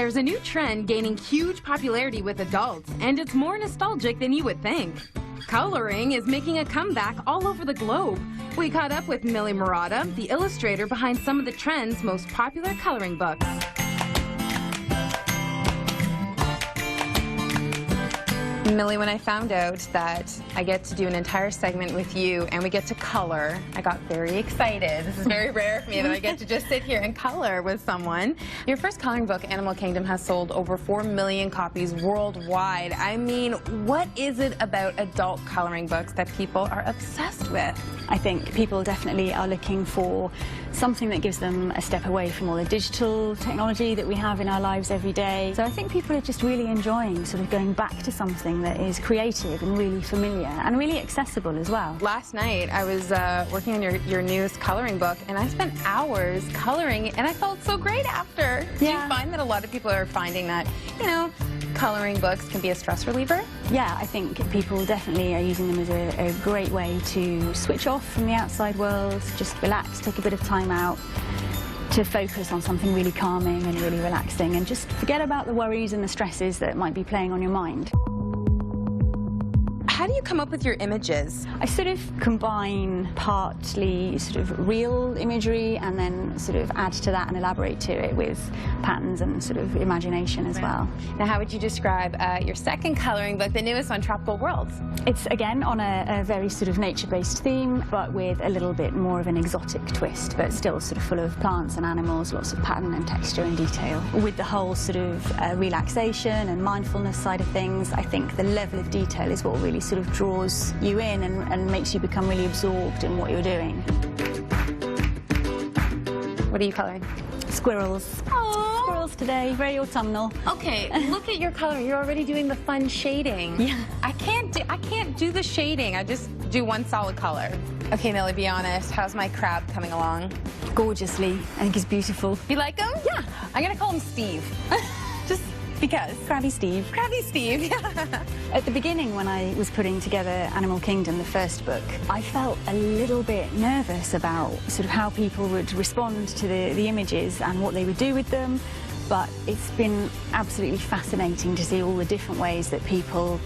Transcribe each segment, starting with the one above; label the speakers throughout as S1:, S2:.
S1: There's a new trend gaining huge popularity with adults, and it's more nostalgic than you would think. Coloring is making a comeback all over the globe. We caught up with Millie Murata, the illustrator behind some of the trend's most popular coloring books. Millie, when I found out that I get to do an entire segment with you and we get to color, I got very excited. This is very rare for me that I get to just sit here and color with someone. Your first coloring book, Animal Kingdom, has sold over 4 million copies worldwide. I mean, what is it about adult coloring books that people are obsessed with?
S2: I think people definitely are looking for something that gives them a step away from all the digital technology that we have in our lives every day. So I think people are just really enjoying sort of going back to something that is creative and really familiar and really accessible as well.
S1: Last night I was working on your newest coloring book, and I spent hours coloring and I felt so great after. Do you find that a lot of people are finding that, you know, coloring books can be a stress reliever?
S2: Yeah, I think people definitely are using them as a great way to switch off from the outside world, just relax, take a bit of time out to focus on something really calming and really relaxing, and just forget about the worries and the stresses that might be playing on your mind.
S1: How do you come up with your images?
S2: I sort of combine partly sort of real imagery and then sort of add to that and elaborate to it with patterns and sort of imagination as well.
S1: Now, how would you describe your second coloring book, the newest one, Tropical Worlds?
S2: It's again on a very sort of nature-based theme, but with a little bit more of an exotic twist, but still sort of full of plants and animals, lots of pattern and texture and detail. With the whole sort of relaxation and mindfulness side of things, I think the level of detail is what really sort of draws you in and makes you become really absorbed in what you're doing.
S1: What are you coloring?
S2: Squirrels. Aww. Squirrels today, very autumnal.
S1: Okay, look at your coloring. You're already doing the fun shading.
S2: Yeah.
S1: I can't do the shading. I just do one solid color. Okay, Millie, be honest. How's my crab coming along?
S2: Gorgeously. I think he's beautiful.
S1: You like him?
S2: Yeah.
S1: I'm gonna call him Steve. Just because.
S2: Crabby Steve.
S1: Crabby Steve, yeah.
S2: At the beginning, when I was putting together Animal Kingdom, the first book, I felt a little bit nervous about sort of how people would respond to the images and what they would do with them. But it's been absolutely fascinating to see all the different ways that people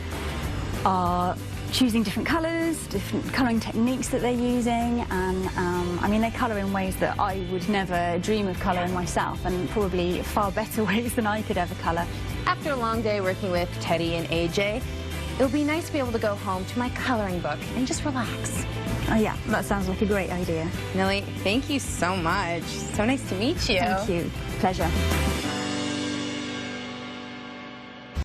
S2: are choosing different colours, different colouring techniques that they're using, and I mean, they colour in ways that I would never dream of colouring myself, and probably far better ways than I could ever colour.
S1: After a long day working with Teddy and AJ, it'll be nice to be able to go home to my coloring book and just relax.
S2: Oh yeah, that sounds like a great idea.
S1: Millie, thank you so much. So nice to meet you.
S2: Thank you. Pleasure.